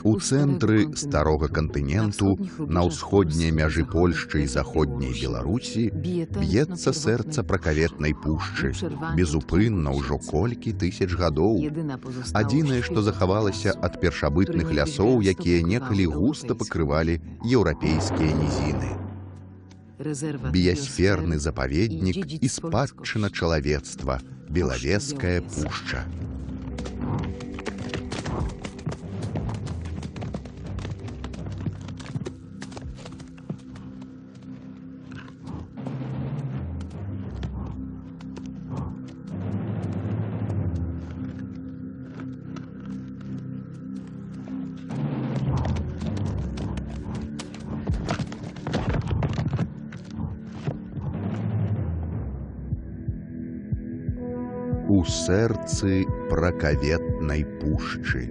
У цэнтры старога кантыненту, на ўсходняй мяжы Польшчы і заходняй Беларусі, б'ецца сэрца пракаветнай пушчы, безупынна ўжо колькі тысяч гадоў. Адзінае, што захавалася ад першабытных лясоў, якія некалі густа пакрывалі еўрапейскія нізіны. Біясферны запаведнік і спадчына чалавецтва, Белавежская пушча. У сэрцы пракаветнай пушчы.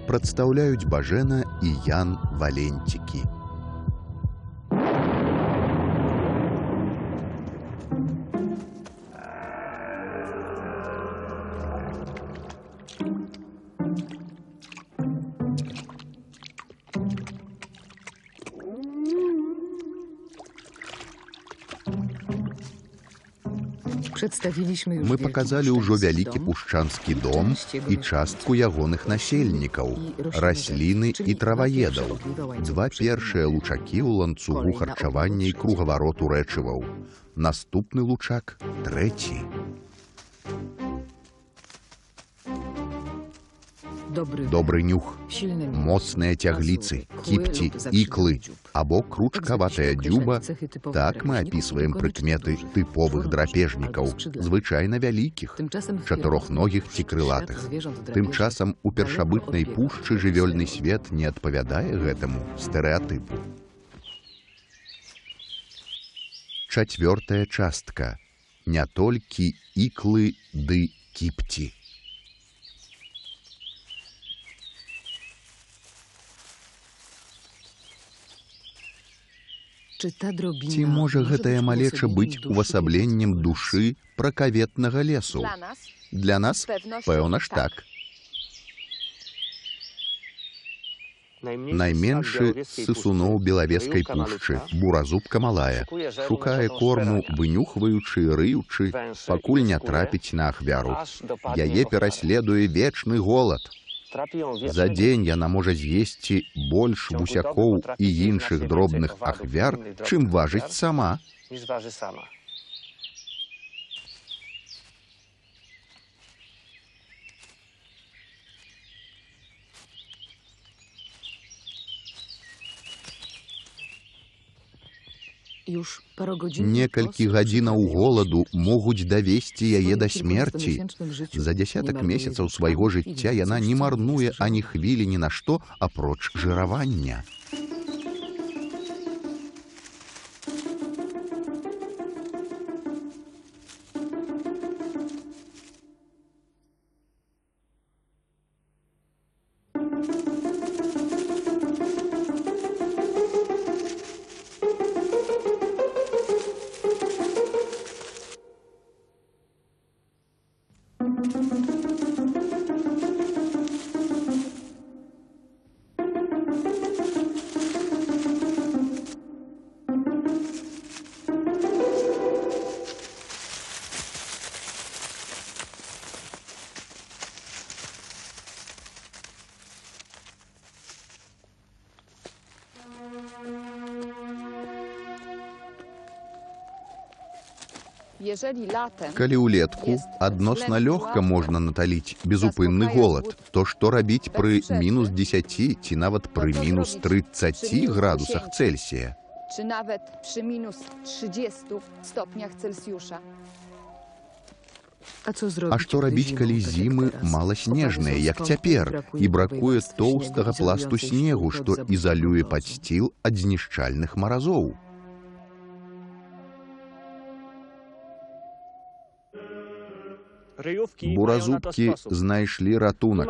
Прадстаўляюць Бажэна і Ян Валенцікі. Мы паказалі ўжо вялікі пушчанскі дом і частку ягоных насельнікаў, расліны і траваедаў, два першыя лучакі ў ланцугу харчавання і кругавароту рэчываў. Наступны лучак, трэці. Добры нюх, моцныя цягліцы, кіпці, іклы або кручкаватая дзюба. Так мы апісваем прыкметы тыповых драпежнікаў, звычайна вялікіх, чатырохногіх ці крылатых. Тым часам у першабытнай пушчы жывёльны свет не адпавядае гэтаму стэрэатыпу. Чацвёртая частка. Не толькі іклы ды кіпці. Ці можа гэтая малеча быць увасабленнем душы пракаветнага лесу? Для нас, пэўна ж так. Найменшы з сысуноў Белавежскай пушчы, буразубка малая, шукае корму, вынюхваючы, рыючы, пакуль не трапіць на ахвяру. Яе пераследуе вечны голад. За дзень яна можа з'есці больш гусякоў і іншых дробных ахвяр, чым важыць сама. Некалькі гадзінаў голаду могуць давесці яе да смерці. За дзясятак месяцаў свайго жыцця яна не марнуе ані хвілі ні на што, апроч жыравання. Калі ўлетку адносна лёгка можна наталіць безупынны голад, то што рабіць пры мінус 10 ці нават пры мінус 30 градусах Цельсія? Czy nawet przy minus 30 stopniach Celsjusza. А што рабіць, калі зімы маласнежныя, як цяпер, і бракуе тоўстага пласту снегу, што ізалюе падсціл ад знішчальных маразоў? Буразубкі знайшлі ратунак.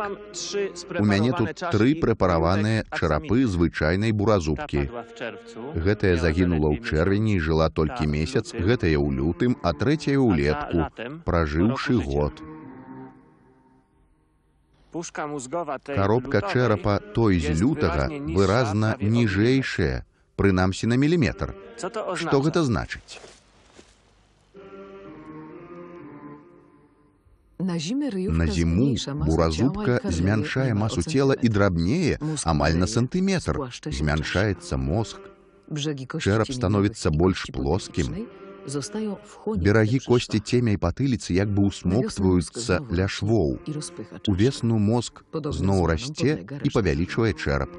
У мяне тут 3 прэпараваныя чарапы звычайнай буразубкі. Гэтая загінула ў чэрвені і жыла толькі месяц, гэтая ў лютым, а трэцяя ўлетку, пражыўшы год. Коробка чэрапа той з лютага выразна ніжэйшая, прынамсі на міліметр. Што гэта значыць? На зіму буразубка змяншае масу цела і драбнее амаль на сантыметр. Змяншаецца мозг. Чэрап становіцца больш плоскім. Берагі косці цемя і патыліцы як бы усмоктваюцца ля швоў. Увесну мозг зноў расце і павялічвае чэрап.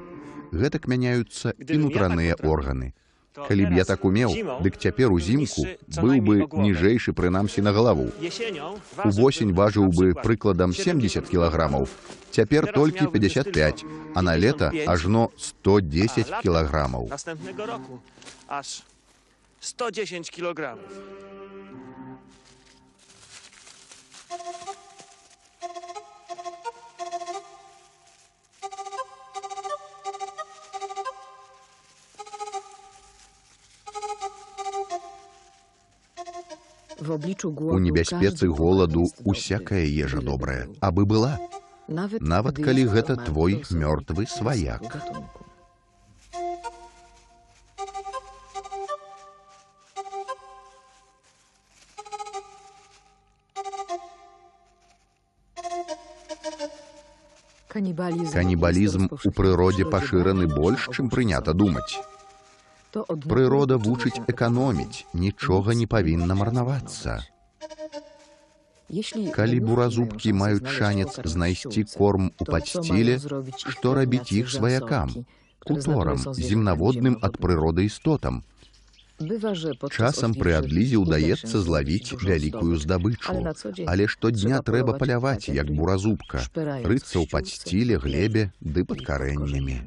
Гэтак мяняюцца і нутраныя органы. Калі б я так умеў, дык цяпер узімку быў бы ніжэйшы прынамсі на галаву. Увосень важыў бы прыкладам 70 кілаграмаў, цяпер толькі 55, а на лета ажно 110 кілаграмаў. 110 kilogramów. У небяспецы голаду усякая ежа добрая, абы была. Нават калі гэта твой мёртвы сваяк. Канібалізм у прыродзе пашыраны больш, чым прынята думаць. Прырода вучыць эканоміць, нічога не павінна марнавацца. Калі буразубкі маюць шанец знайсці корм у падсціле, што рабіць іх сваякам, куторам, земнаводным ад прыроды істотам? Часам пры адлізе ўдаецца злавіць вялікую здабычу, але штодня трэба паляваць, як буразубка, рыцца ў падсціле, глебе ды пад карэннямі.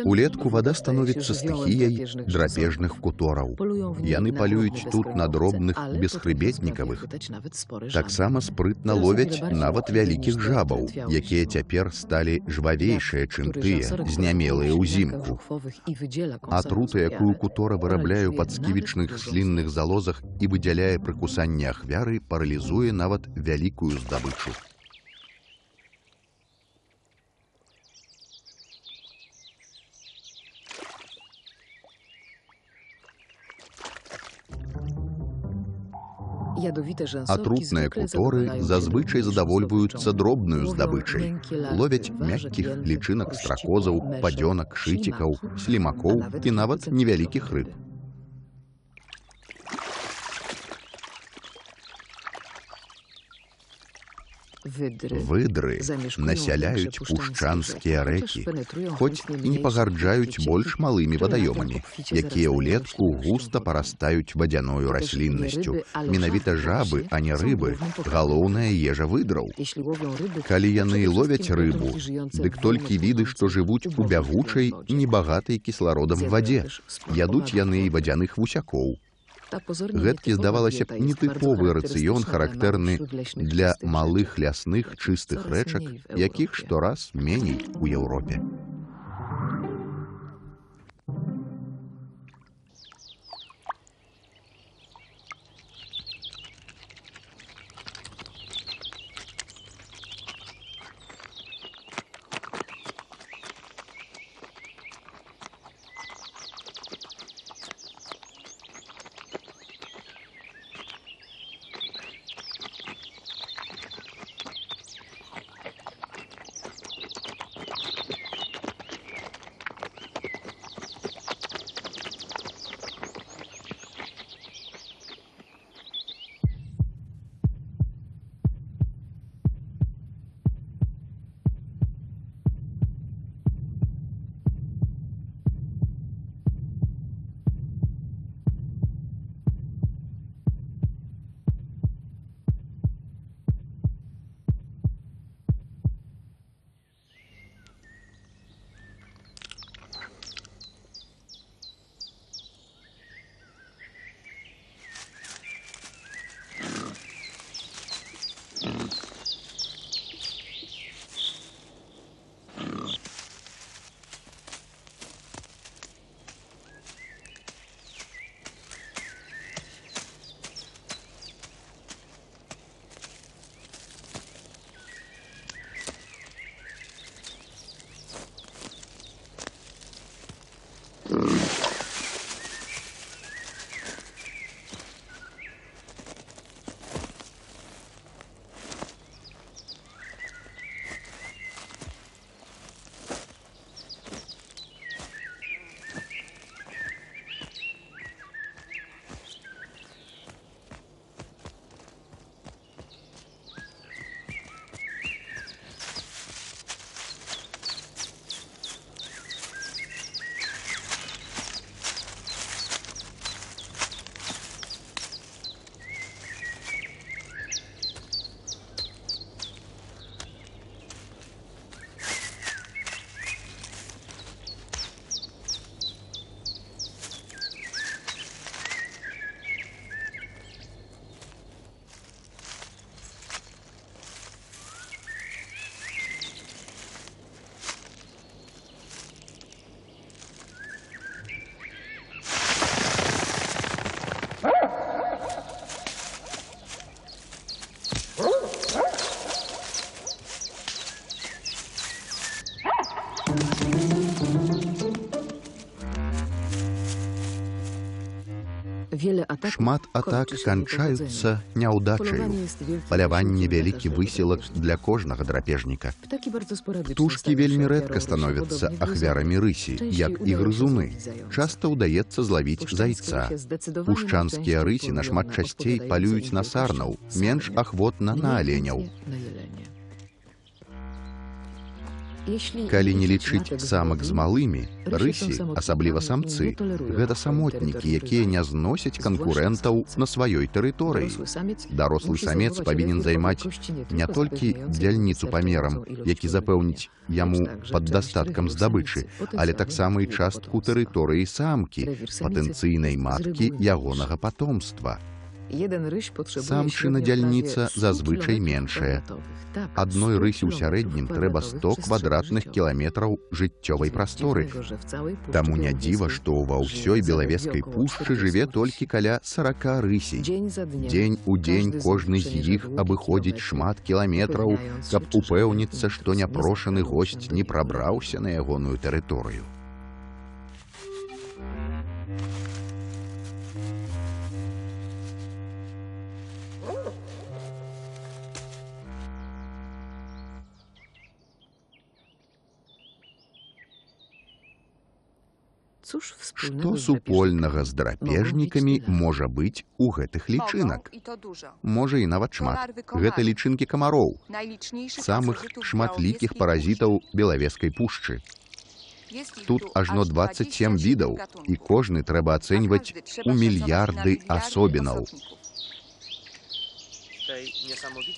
Улетку вада становіцца стыхіяй драпежных кутораў. Яны палююць тут на дробных бесхрыбетнікавых. Таксама спрытна ловяць нават вялікіх жабаў, якія цяпер сталі жвавейшыя, чым тыя, знямелыя ўзімку. Атрута, якую кутора вырабляе ў падсківічных слінных залозах і выдзяляе пры кусанні ахвяры, паралізуе нават вялікую здабычу. Атрутныя куторы зазвычай задавольваюцца дробнаю здабычай. Ловяць мяккіх лічынак стракозаў, падзёнак, шыцікаў, слімакоў і нават невялікіх рыб. Выдры насяляюць пушчанскія рэкі, хоць і не пагарджаюць больш малымі вадаёмамі, якія ўлетку густа парастаюць вадзяною расліннасцю. Менавіта жабы, а не рыбы, галоўная ежа выдраў. Калі яны ловяць рыбу, дык толькі віды, што жывуць у бягучай і небагатай кіслародам вадзе. Ядуць яны і вадзяных вусякоў. Гэткі, здавалася б, нетыповы рацыён, характэрны для малых лясных чыстых рэчак, якіх штораз меней у Еўропе. Шмат атак канчаюцца няўдачаю. Паляванне вялікі высілак для кожнага драпежніка. Птушкі вельмі рэдка становяцца ахвярамі рысі, як і грызуны. Часта ўдаецца злавіць зайца. Пушчанскія рысі нашмат часцей палююць на сарнаў, менш ахвотна на аленяў. Калі не лічыць самак з малымі, рысі, асабліва самцы, гэта самотнікі, якія не зносяць канкурэнтаў на сваёй тэрыторыі. Дарослы самец павінен займаць не толькі дзяльніцу памерам, які запэўніць яму пад дастаткам здабычы, але таксама і частку тэрыторыі самкі, патэнцыйнай маткі ягонага патомства. Самчына дзяльніца зазвычай меншая. Адной рысі ў сярэднім трэба 100 квадратных кіламетраў жыццёвай прасторы. Таму не дзіва, што ва ўсёй Белавежскай пушчы жыве толькі каля 40 рысей. Дзень у дзень кожны з іх абыходзіць шмат кіламетраў, каб упэўніцца, што няпрошаны госць не прабраўся на ягоную тэрыторыю. Што супольнага з драпежнікамі можа быць у гэтых лічынак? Можа і нават шмат. Гэта лічынкі камароў, самых шматлікіх паразітаў Белавежскай пушчы. Тут ажно 27 відаў, і кожны трэба ацэньваць у мільярды асобінаў.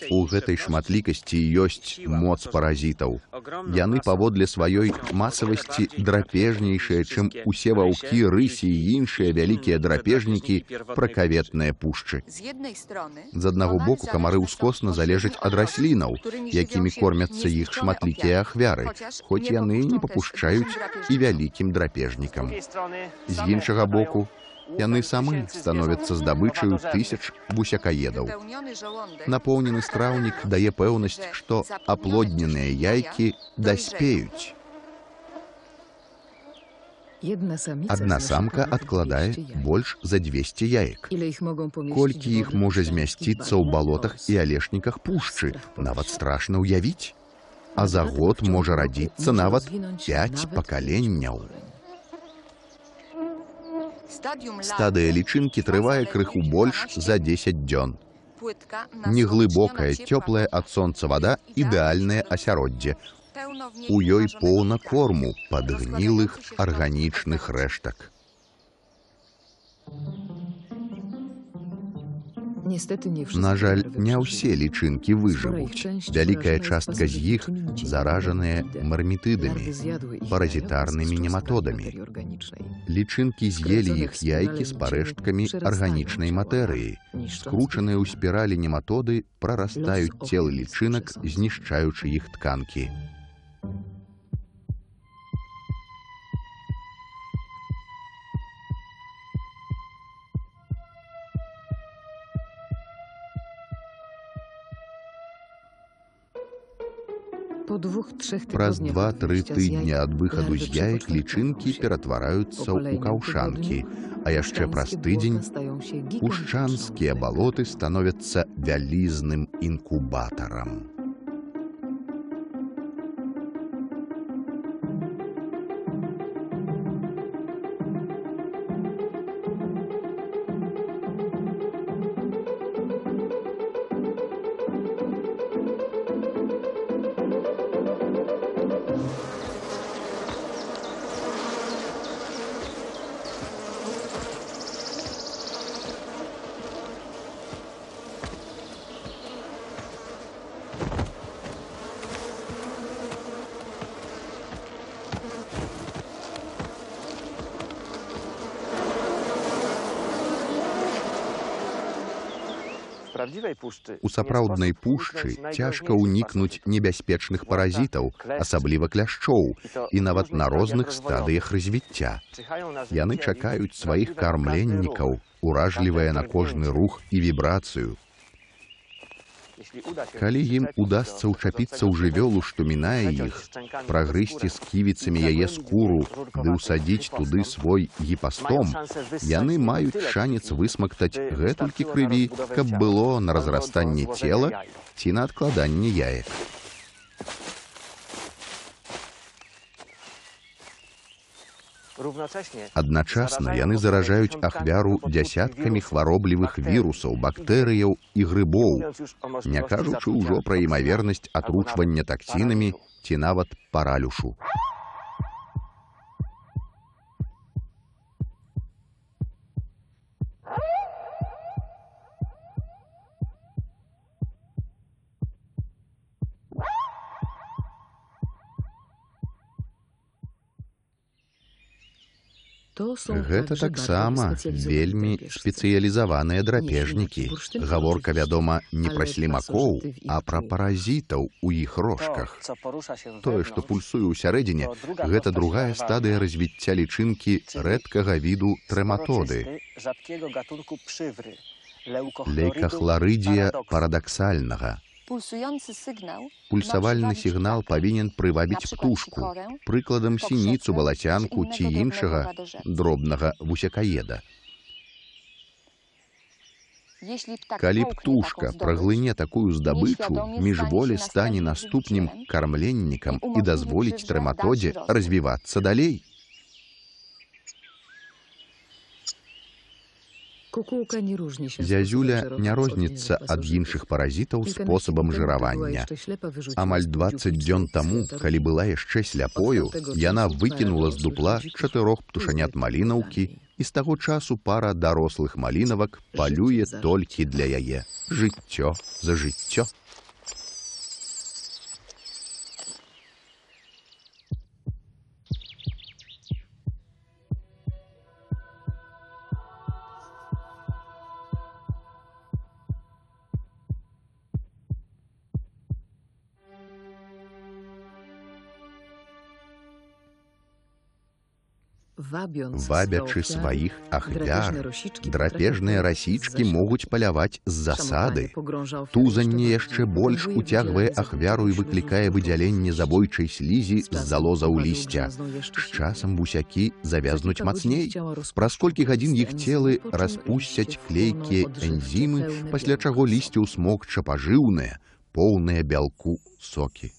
У гэтай шматлікасці ёсць моц паразітаў. Яны паводле сваёй масавасці драпежнейшыя, чым усе ваўкі, рысі і іншыя вялікія драпежнікі пракаветныя пушчы. З аднаго боку камары ўскосна залежаць ад раслінаў, якімі кормяцца іх шматлікія ахвяры, хоць яны не папушчаюць і вялікім драпежнікам. З іншага боку, яны самы становяцца здабычаю тысяч гусякаедаў. Напоўнены страўнік дае пэўнасць, што аплодненыя яйкі даспеюць. Адна самка адкладае больш за 200 яек. Колькі іх можа змясціцца ў балотах і алешніках пушчы, нават страшна ўявіць. А за год можа радзіцца нават 5 пакаленняў. Стадыя лічынкі трывае крыху больш за 10 дзён. Неглыбокая, цёплая ад сонца вада – ідэальнае асяроддзе. У ёй поўна корму падгнілых арганічных рэштак. На жаль, не ўсе лічынкі выжывуць. Вялікая частка з іх заражаныя мармітыдамі, паразітарнымі нематодамі. Лічынкі з'елі іх яйкі з парэшткамі арганічнай матэрыі. Скручаныя ў спіралі нематоды прарастаюць целы лічынак, знішчаючы іх тканкі. Праз 2-3 тыдні ад выхаду з яек лічынкі ператвараюцца ў каўшанкі, а яшчэ праз тыдзень пушчанскія балоты становяцца вялізным інкубатарам. У сапраўднай пушчы цяжка ўнікнуць небяспечных паразітаў, асабліва кляшчоў, і нават на розных стадыях развіцця. Яны чакаюць сваіх кармленнікаў, уражлівыя на кожны рух і вібрацыю. Калі ім удасца ўчапіцца ў жывёлу, што мінае іх, прагрызці з ківіцамі яе скуру ды ўсадзіць туды свой гіпастом, яны маюць шанец высмактаць гэтулькі крыві, каб было на разрастанне цела ці на адкладанне яек. Адначасна яны заражаюць ахвяру дзясяткамі хвароблівых вірусаў, бактэрыяў і грыбоў, не кажучы ўжо пра імавернасць атручвання таксінамі ці нават паралюшу. Гэта таксама вельмі спецыялізаваныя драпежнікі. Гаворка, вядома, не пра слімакоў, а пра паразітаў у іх рожках. Тое, што пульсуе ўсярэдзіне, гэта другая стадыя развіцця лічынкі рэдкага віду трэматоды – лейкахларыдія парадаксальнага. Пульсавальны сігнал павінен прывабіць птушку, прыкладам сініцу, балацянку ці іншага дробнага вусякаеда. Калі птушка праглыне такую здабычу, міжволі стане наступным кармленнікам і дазволіць трэматодзе развівацца далей. Зязюля не розніцца ад іншых паразітаў спосабам жыравання. Амаль 20 дзён таму, калі была яшчэ сляпою, яна выкінула з дупла 4 птушанят малінаўкі, і з таго часу пара дарослых малінавак палюе толькі для яе. Жыццё за жыццё. Вабячы сваіх ахвяр, драпежныя расічкі могуць паляваць з засады. Тузанне яшчэ больш уцягвае ахвяру і выклікае выдзяленне забойчай слізі з залозаў лісця. З часам вусякі завязнуць мацней. Праз колькі гадзін іх целы распусцяць клейкія энзімы, пасля чаго лісце ўсмокча пажыўныя, поўныя бялку сокі.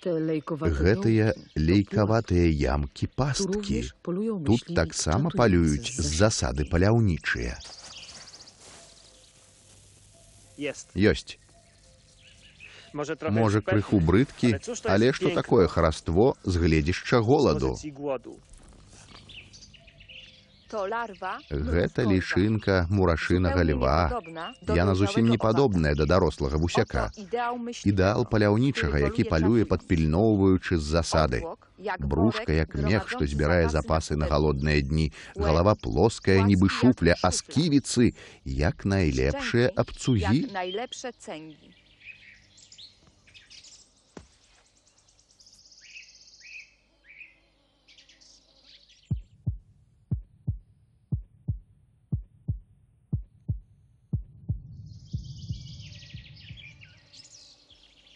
Гэтыя лейкаватыя ямкі-пасткі. Тут таксама палююць з засады паляўнічыя. Ёсць. Можа, крыху брыдкі, але што такое хараство з гледзішча голаду? Гэта лічынка мурашынага льва. Яна зусім не падобная да дарослага вусяка. Ідэал паляўнічага, які палюе, падпільноўваючы з засады. Брушка, як мех, што збірае запасы на галодныя дні. Галава плоская, нібы шуфля, а сківіцы, як найлепшыя абцугі.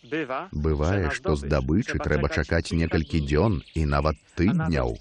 Бывае, што здабычы трэба чакаць некалькі дзён і нават тыдняў.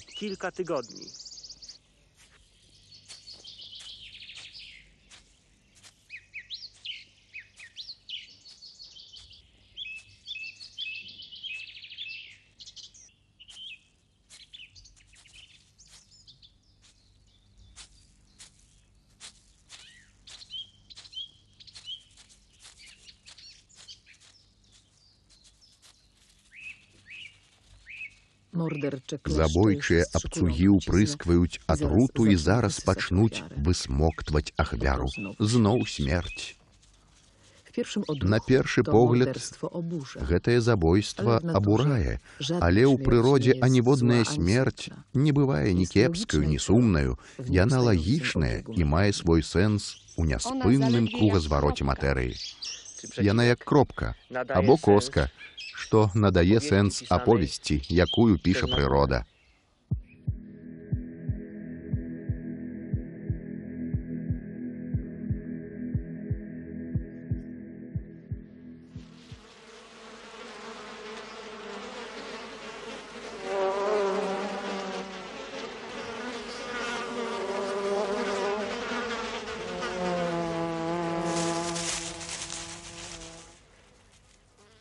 Забойчыя абцугі ўпрыскваюць атруту і зараз пачнуць высмоктваць ахвяру. Зноў смерць. На першы погляд, гэтае забойства абурае, але ў прыродзе аніводная смерць не бывае ні кепскаю, ні сумнаю. Яна лагічная і мае свой сэнс у няспынным кругазвароце матэрыі. Яна як кропка або коска, што надае сэнс аповесці, якую піша прырода.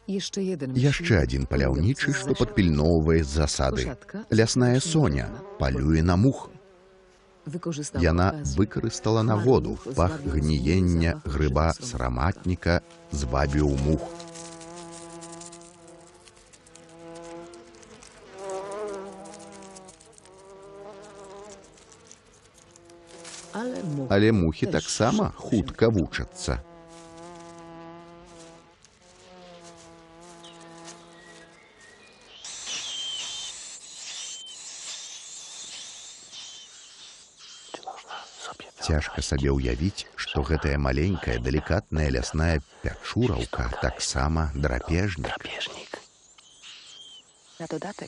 Яшчэ адзін паляўнічы, што падпільноўвае з засады. Лясная соня палюе на мух. Яна выкарыстала на воду. Пах гніення грыба сараматніка звабіў мух. Але мухі таксама хутка вучацца. Цяжка сабе ўявіць, што гэтая маленькая, далікатная лясная пячураўка таксама драпежнік.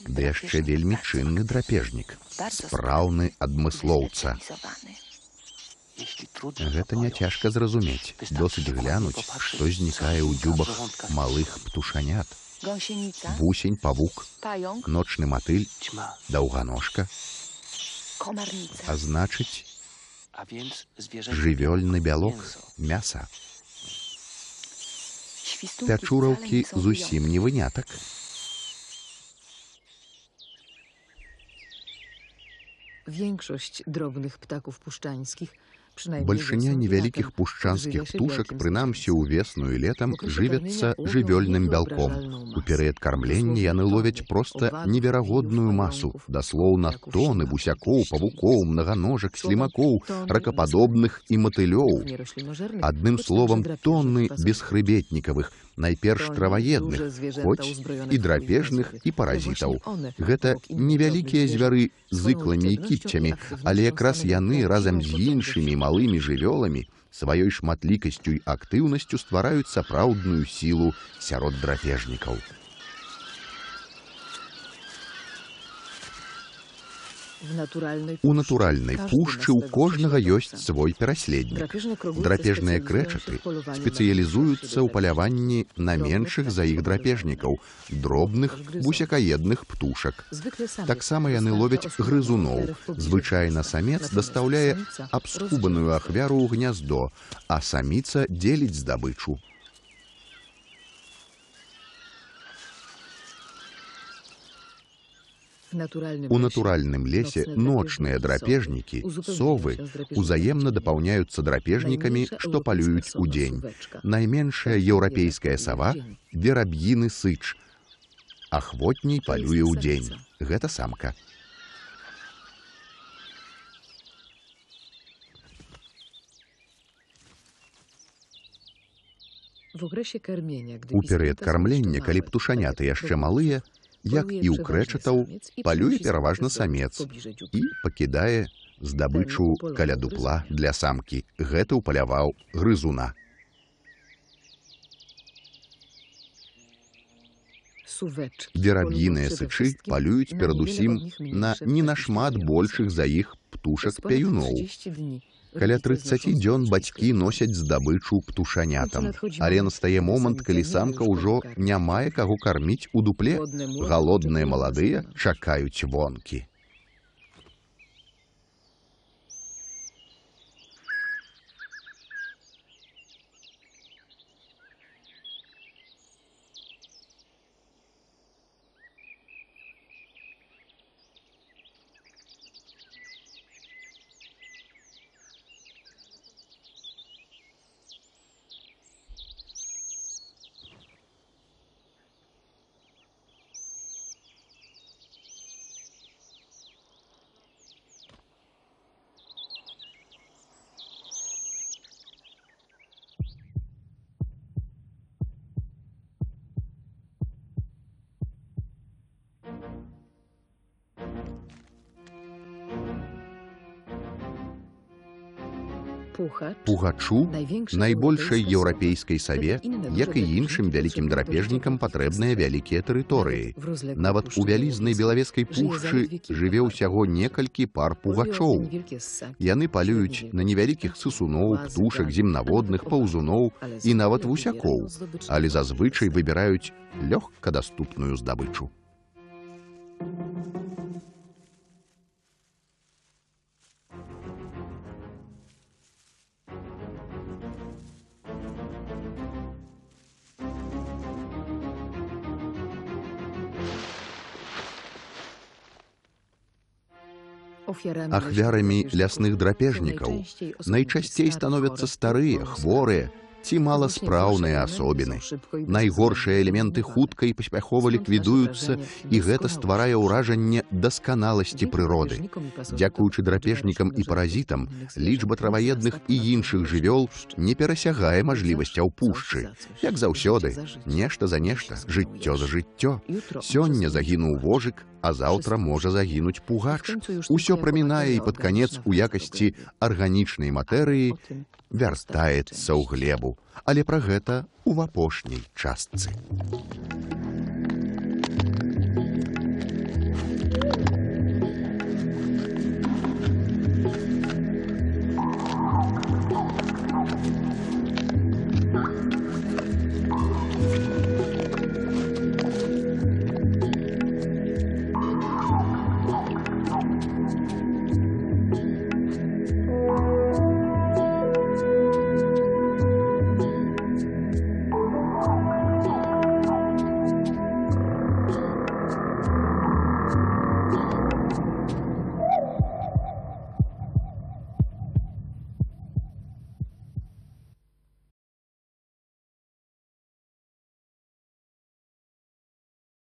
Ды яшчэ вельмі чынны драпежнік, спраўны адмыслоўца. Гэта няцяжка зразумець. Досыць глянуць, што знікае ў дзюбах малых птушанят. Вусень, павук, ночны матыль, даўганожка. А значыць, жывёльны бялок, мяса. Пячураўкі зусім не вынятак. Бальшыня невялікіх пушчанскіх птушак, прынамсі ўвесну і летам, жывяцца жывёльным бялком. У перыяд кармлення яны ловяць проста неверагодную масу, даслоўна тоны бусякоў, павукоў, мнаганожак, слімакоў, ракападобных і матылёў. Адным словам, тоны бесхрыбетнікавых, найперш траваедных, хоць і драпежных, і паразітаў. Гэта невялікія звяры з ікламі і кіпцямі, але якраз яны разам з іншымі малымі жывёламі сваёй шматлікасцю і актыўнасцю ствараюць сапраўдную сілу сярод драпежнікаў. У натуральнай пушчы ў кожнага ёсць свой пераследнік. Драпежныя крэчаты спецыялізуюцца ў паляванні на меншых за іх драпежнікаў, дробных бусякаедных птушак. Таксама яны ловяць грызуноў. Звычайна самец дастаўляе абскубаную ахвяру ў гняздо, а саміца дзеліць здабычу. У натуральным лесе ночныя драпежнікі, совы, узаемна дапаўняюцца драпежнікамі, што палююць удзень. Найменшая еўрапейская сава – вераб'іны сыч. Ахвотней палюе ўдзень. Гэта самка. У перыяд кармлення, калі птушаняты яшчэ малыя, як і ў крэчатаў, палюе пераважна самец і пакідае здабычу каля дупла для самкі. Гэта ўпаляваў грызуна. Вераб'іныя сычы палююць перадусім на не нашмат большых за іх птушак-пяюноў. Каля 30 дзён бацькі носяць здабычу птушанятам, але настае момант, калі самка ўжо не мае каго карміць у дупле. Галодныя маладыя чакаюць вонкі. Пугачу, найбольшай еўрапейскай саве, як і іншым вялікім драпежнікам патрэбныя вялікія тэрыторыі. Нават у вялізнай белавежскай пушчы жыве ўсяго некалькі пар пугачоў. Яны палююць на невялікіх сысуноў, птушак, земнаводных, паўзуноў і нават вусякоў, але зазвычай выбіраюць лёгка даступную здабычу. Ахвярамі лясных драпежнікаў найчасцей становяцца старыя, хворыя ці маласпраўныя асобіны. Найгоршыя элементы хутка і паспяхова ліквідуюцца, і гэта стварае ўражанне дасканаласці прыроды. Дзякуючы драпежнікам і паразітам, лічба траваедных і іншых жывёл не перасягае мажлівасцяў пушчы. Як заўсёды, нешта за нешта, жыццё за жыццё. Сёння загінуў вожык, а заўтра можа загінуць пугач. Усё прамінае і пад канец у якасці арганічнай матэрыі вяртаецца ў глебу. Але пра гэта ў апошняй частцы.